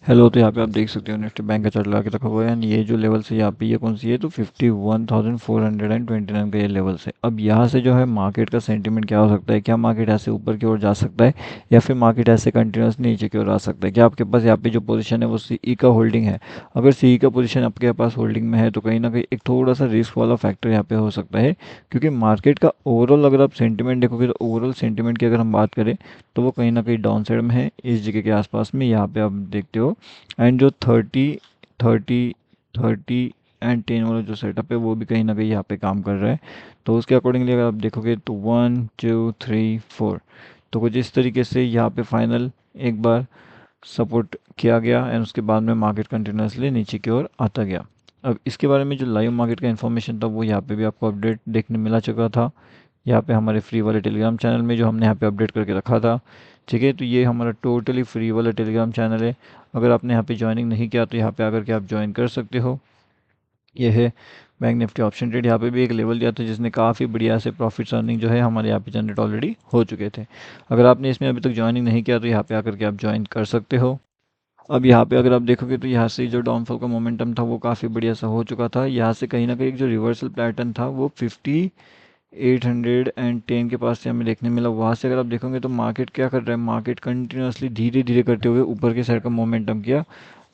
Hello. तो यहाँ पे आप देख सकते हो निफ्टी बैंक का चार्ट लगा के रखा हुआ है एंड ये जो लेवल है यहाँ पे ये कौन सी है तो 51,429 का ये लेवल है। अब यहाँ से जो है मार्केट का सेंटीमेंट क्या हो सकता है, क्या मार्केट ऐसे ऊपर की ओर जा सकता है या फिर मार्केट ऐसे कंटिन्यूस नीचे की ओर आ सकता है। क्या आपके पास यहाँ पे जो पोजीशन है वो सीई का होल्डिंग है? अगर सीई का पोजीशन आपके पास होल्डिंग में है तो कहीं ना कहीं एक थोड़ा सा रिस्क वाला फैक्टर यहाँ पे हो सकता है, क्योंकि मार्केट का ओवरऑल अगर आप सेंटीमेंट देखोगे तो ओवरऑल सेंटीमेंट की अगर हम बात करें तो वो कहीं ना कहीं डाउन साइड में है इस जगह के आसपास में, यहाँ पे आप देखते हो। एंड जो 30 एंड 10 वाला जो सेटअप है वो भी कहीं ना कहीं यहाँ पे काम कर रहा है। तो उसके अकॉर्डिंगली अगर आप देखोगे तो 1 2 3 4 तो कुछ इस तरीके से यहाँ पे फाइनल एक बार सपोर्ट किया गया एंड उसके बाद में मार्केट कंटिन्यूसली नीचे की ओर आता गया। अब इसके बारे में जो लाइव मार्केट का इन्फॉर्मेशन था वो यहाँ पे भी आपको अपडेट देखने मिला चुका था, यहाँ पे हमारे फ्री वाले टेलीग्राम चैनल में जो हमने यहाँ पे अपडेट करके रखा था। ठीक है, तो ये हमारा टोटली फ्री वाला टेलीग्राम चैनल है। अगर आपने यहाँ पे ज्वाइनिंग नहीं किया तो यहाँ पे आकर के आप ज्वाइन कर सकते हो। ये है बैंक निफ्टी ऑप्शन ट्रेड। यहाँ पे भी एक लेवल दिया था जिसने काफ़ी बढ़िया से प्रॉफिट्स अर्निंग जो है हमारे यहाँ पे जनरेट ऑलरेडी हो चुके थे। अगर आपने इसमें अभी तक ज्वाइनिंग नहीं किया तो यहाँ पे आकर के आप ज्वाइन कर सकते हो। अब यहाँ पे अगर आप देखोगे तो यहाँ से जो डाउनफॉल का मोमेंटम था वो काफ़ी बढ़िया सा हो चुका था। यहाँ से कहीं ना कहीं एक जो रिवर्सल पैटर्न था वो 810 के पास से हमें देखने मिला। वहाँ से अगर आप देखोगे तो मार्केट क्या कर रहा है, मार्केट कंटिन्यूसली धीरे धीरे करते हुए ऊपर के साइड का मोमेंटम किया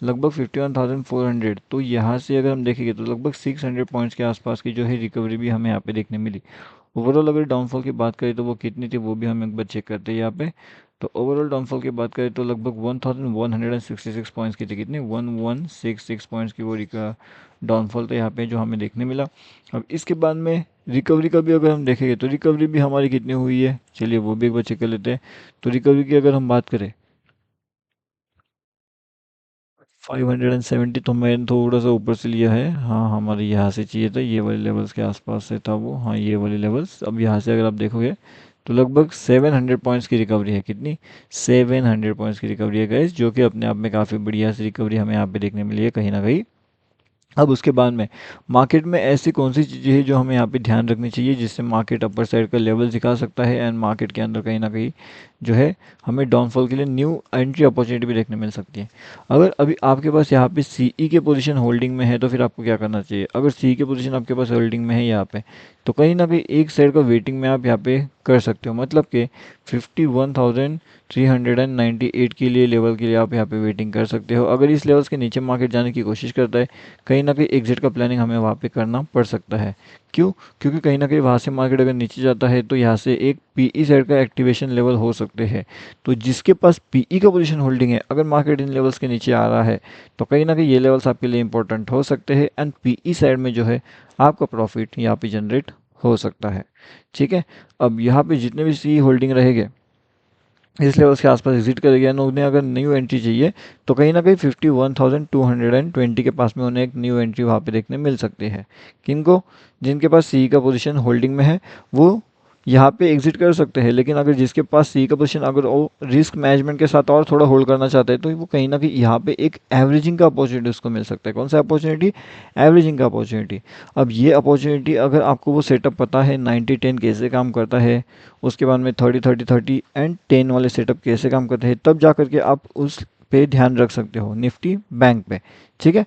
लगभग 51,400। तो यहाँ से अगर हम देखेंगे तो लगभग 600 पॉइंट्स के आसपास की जो है रिकवरी भी हमें यहाँ पे देखने मिली। ओवरऑल अगर डाउनफॉल की बात करें तो वो कितनी थी वो भी हम एक बार चेक करते हैं यहाँ पे। तो ओवरऑल डाउनफॉल की बात करें तो लगभग 1166 पॉइंट्स की थी, कितनी 1166 पॉइंट्स की वो डाउनफॉल था यहाँ पे जो हमें देखने मिला। अब इसके बाद में रिकवरी का भी अगर हम देखेंगे तो रिकवरी भी हमारी कितनी हुई है, चलिए वो भी एक बार चेक कर लेते हैं। तो रिकवरी की अगर हम बात करें 570, तो मैंने थोड़ा सा ऊपर से लिया है। हाँ, हमारे यहाँ से चाहिए था, ये वाले लेवल्स के आसपास से था वो। हाँ, ये वाले लेवल्स। अब यहाँ से अगर आप देखोगे तो लगभग 700 पॉइंट्स की रिकवरी है, कितनी 700 पॉइंट्स की रिकवरी है गाइस, जो कि अपने आप में काफ़ी बढ़िया सी रिकवरी हमें यहाँ पे देखने मिली है कहीं ना कहीं। अब उसके बाद में मार्केट में ऐसी कौन सी चीज़ें हैं जो हमें यहाँ पे ध्यान रखनी चाहिए जिससे मार्केट अपर साइड का लेवल दिखा सकता है एंड मार्केट के अंदर कहीं ना कहीं जो है हमें डाउनफॉल के लिए न्यू एंट्री अपॉर्चुनिटी भी देखने मिल सकती है। अगर अभी आपके पास यहाँ पे सीई के पोजीशन होल्डिंग में है तो फिर आपको क्या करना चाहिए। अगर सीई के पोजीशन आपके पास होल्डिंग में है यहाँ पे तो कहीं ना कहीं एक साइड का वेटिंग में आप यहाँ पे कर सकते हो, मतलब कि 51,398 के लिए लेवल के लिए आप यहाँ पे वेटिंग कर सकते हो। अगर इस लेवल्स के नीचे मार्केट जाने की कोशिश करता है कहीं ना कहीं एग्जिट का प्लानिंग हमें वहाँ पे करना पड़ सकता है। क्यों? क्योंकि कहीं ना कहीं वहाँ से मार्केट अगर नीचे जाता है तो यहाँ से एक पीई साइड का एक्टिवेशन लेवल हो सकते हैं। तो जिसके पास पीई का पोजीशन होल्डिंग है, अगर मार्केट इन लेवल्स के नीचे आ रहा है तो कहीं ना कहीं ये लेवल्स आपके लिए इंपॉर्टेंट हो सकते हैं एंड पीई साइड में जो है आपका प्रॉफिट यहाँ पे जनरेट हो सकता है। ठीक है, अब यहाँ पे जितने भी सी होल्डिंग रहेंगे इस लेवल्स के आसपास एग्जिट करेगा एंड उन्हें अगर न्यू एंट्री चाहिए तो कहीं ना कहीं 51,220 के पास में उन्हें एक न्यू एंट्री वहाँ पे देखने मिल सकती है। किनको? जिनके पास सी का पोजीशन होल्डिंग में है वो यहाँ पे एग्जिट कर सकते हैं, लेकिन अगर जिसके पास सी का पोजीशन अगर वो रिस्क मैनेजमेंट के साथ और थोड़ा होल्ड करना चाहते हैं तो वो कहीं ना कहीं यहाँ पे एक एवरेजिंग का अपॉर्चुनिटी उसको मिल सकता है। कौन सा अपॉर्चुनिटी? एवरेजिंग का अपॉर्चुनिटी। अब ये अपॉर्चुनिटी अगर आपको वो सेटअप पता है 90-10 कैसे काम करता है, उसके बाद में 30-30-30 एंड 10 वाले सेटअप कैसे काम करते हैं, तब जा करके आप उस पे ध्यान रख सकते हो निफ्टी बैंक पे। ठीक है,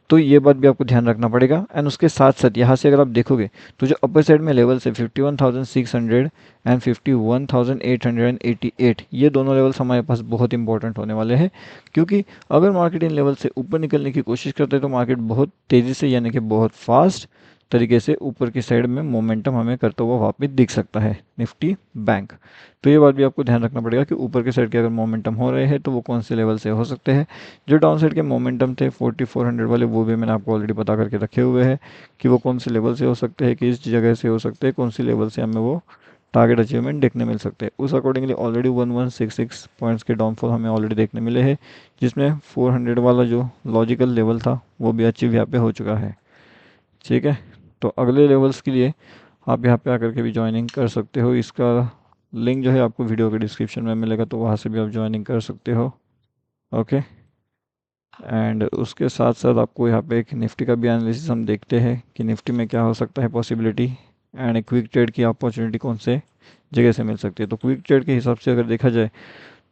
तो ये बात भी आपको ध्यान रखना पड़ेगा एंड उसके साथ साथ यहाँ से अगर आप देखोगे तो जो अपर साइड में लेवल्स है 51,600 एंड 51,888, ये दोनों लेवल्स हमारे पास बहुत इंपॉर्टेंट होने वाले हैं, क्योंकि अगर मार्केट इन लेवल से ऊपर निकलने की कोशिश करते हैं तो मार्केट बहुत तेज़ी से यानी कि बहुत फास्ट तरीके से ऊपर की साइड में मोमेंटम हमें करता हुआ वापस दिख सकता है निफ्टी बैंक। तो ये बात भी आपको ध्यान रखना पड़ेगा कि ऊपर के साइड के अगर मोमेंटम हो रहे हैं तो वो कौन से लेवल से हो सकते हैं। जो डाउन साइड के मोमेंटम थे 4400 वाले वो भी मैंने आपको ऑलरेडी पता करके रखे हुए हैं कि वो कौन से लेवल से हो सकते हैं, किस जगह से हो सकते हैं, कौन सी लेवल से हमें वो टारगेट अचीवमेंट देखने मिल सकते हैं। उस अकॉर्डिंगली ऑलरेडी 1166 पॉइंट्स के डाउनफॉल हमें ऑलरेडी देखने मिले हैं, जिसमें 400 वाला जो लॉजिकल लेवल था वो भी अचीव यहाँ पे हो चुका है। ठीक है, तो अगले लेवल्स के लिए आप यहाँ पे आकर के भी ज्वाइनिंग कर सकते हो। इसका लिंक जो है आपको वीडियो के डिस्क्रिप्शन में मिलेगा, तो वहाँ से भी आप ज्वाइनिंग कर सकते हो। ओके, एंड उसके साथ साथ आपको यहाँ पे एक निफ्टी का भी एनालिसिस हम देखते हैं कि निफ्टी में क्या हो सकता है पॉसिबिलिटी एंड क्विक ट्रेड की अपॉर्चुनिटी कौन से जगह से मिल सकती है। तो क्विक ट्रेड के हिसाब से अगर देखा जाए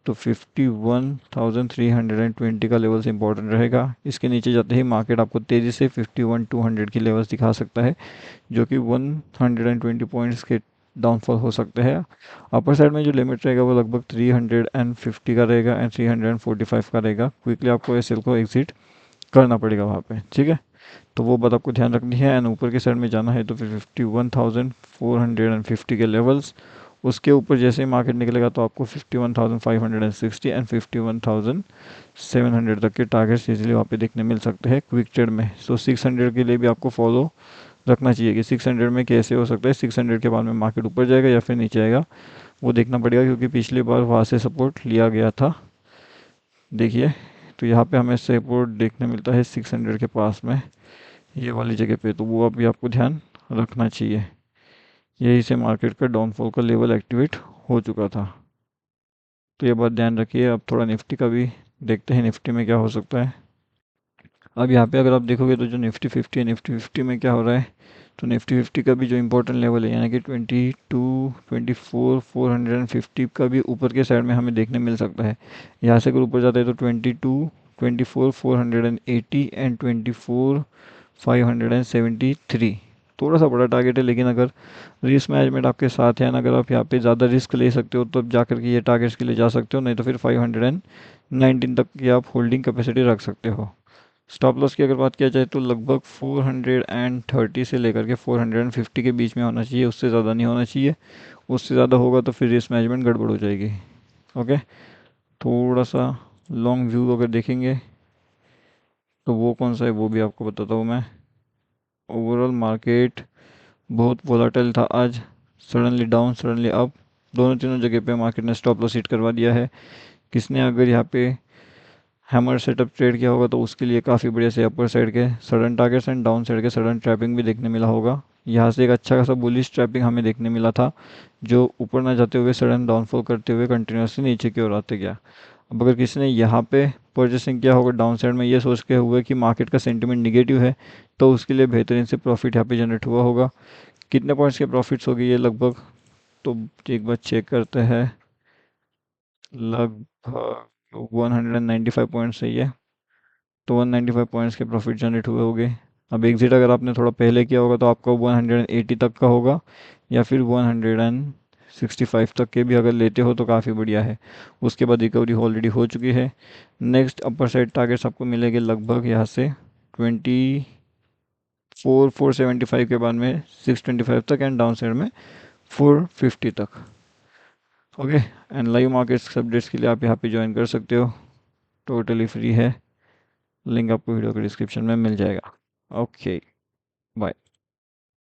तो 51,320 का लेवल्स इंपॉर्टेंट रहेगा। इसके नीचे जाते ही मार्केट आपको तेज़ी से 51,200 की लेवल्स दिखा सकता है, जो कि 120 पॉइंट्स के डाउनफॉल हो सकते हैं। अपर साइड में जो लिमिट रहेगा वो लगभग 350 का रहेगा एंड 345 का रहेगा। क्विकली आपको एस को एग्जिट करना पड़ेगा वहाँ पे, ठीक है। तो वो बात आपको ध्यान रखनी है। एंड ऊपर के साइड में जाना है तो फिर 51,450 के लेवल्स, उसके ऊपर जैसे ही मार्केट निकलेगा तो आपको 51,560 एंड 51,700 तक के टारगेट्स इजीली वहाँ पे देखने मिल सकते हैं क्विक ट्रेड में। सो 600 के लिए भी आपको फॉलो रखना चाहिए कि 600 में कैसे हो सकता है, 600 के बाद में मार्केट ऊपर जाएगा या फिर नीचे आएगा, वो देखना पड़ेगा, क्योंकि पिछली बार वहाँ से सपोर्ट लिया गया था। देखिए, तो यहाँ पे हमें सपोर्ट देखने मिलता है 600 के पास में, ये वाली जगह पे, तो वो अभी आपको ध्यान रखना चाहिए। यही से मार्केट का डाउनफॉल का लेवल एक्टिवेट हो चुका था, तो ये बात ध्यान रखिए। अब थोड़ा निफ्टी का भी देखते हैं, निफ्टी में क्या हो सकता है। अब यहाँ पे अगर आप देखोगे तो जो निफ्टी 50 है, निफ्टी 50 में क्या हो रहा है, तो निफ्टी 50 का भी जो इंपॉर्टेंट लेवल है यानी कि 22, 24, 450 का भी ऊपर के साइड में हमें देखने मिल सकता है। यहाँ से अगर ऊपर जाता है तो 22, 24, 480 एंड 24, 573 थोड़ा सा बड़ा टारगेट है, लेकिन अगर रिस्क मैनेजमेंट आपके साथ है ना, अगर आप यहाँ पे ज़्यादा रिस्क ले सकते हो तो अब जाकर के ये टारगेट्स के लिए जा सकते हो, नहीं तो फिर 519 तक की आप होल्डिंग कैपेसिटी रख सकते हो। स्टॉप लॉस की अगर बात किया जाए तो लगभग 430 से लेकर के 450 के बीच में होना चाहिए, उससे ज़्यादा नहीं होना चाहिए। उससे ज़्यादा होगा तो फिर रिस्क मैनेजमेंट गड़बड़ हो जाएगी। ओके, थोड़ा सा लॉन्ग व्यू अगर देखेंगे तो वो कौन सा है वो भी आपको बताता हूँ मैं। ओवरऑल मार्केट बहुत वोलाटाइल था आज, सडनली डाउन सडनली अप, दोनों तीनों जगह पे मार्केट ने स्टॉप लॉस हिट करवा दिया है। किसने अगर यहाँ पे हैमर सेटअप ट्रेड किया होगा तो उसके लिए काफ़ी बढ़िया से अपर साइड के sudden targets and down side के सडन ट्रैपिंग भी देखने मिला होगा। यहाँ से एक अच्छा खासा बुलिश ट्रैपिंग हमें देखने मिला था, जो ऊपर ना जाते हुए सडन डाउनफॉल करते हुए कंटिन्यूसली नीचे की ओर आते गया। अब अगर किसी ने यहाँ पे परचेसिंग किया होगा डाउन साइड में ये सोच के हुए कि मार्केट का सेंटिमेंट निगेटिव है, तो उसके लिए बेहतरीन से प्रॉफिट यहाँ पे जनरेट हुआ होगा। कितने पॉइंट्स के प्रॉफिट्स होगी ये लगभग, तो एक बार चेक करते हैं। लगभग 195 पॉइंट्स है ये, तो 195 पॉइंट्स के प्रॉफिट जनरेट हुए होंगे। अब एग्जिट अगर आपने थोड़ा पहले किया होगा तो आपका 180 तक का होगा, या फिर 165 तक के भी अगर लेते हो तो काफ़ी बढ़िया है। उसके बाद रिकवरी ऑलरेडी हो चुकी है। नेक्स्ट अपर साइड टारगेट्स आपको मिलेंगे लगभग यहाँ से 475 के बाद में 625 तक एंड डाउन साइड में 450 तक। Okay, and live markets updates के लिए आप यहाँ पे ज्वाइन कर सकते हो, टोटली फ्री है। लिंक आपको वीडियो के डिस्क्रिप्शन में मिल जाएगा। Okay, bye.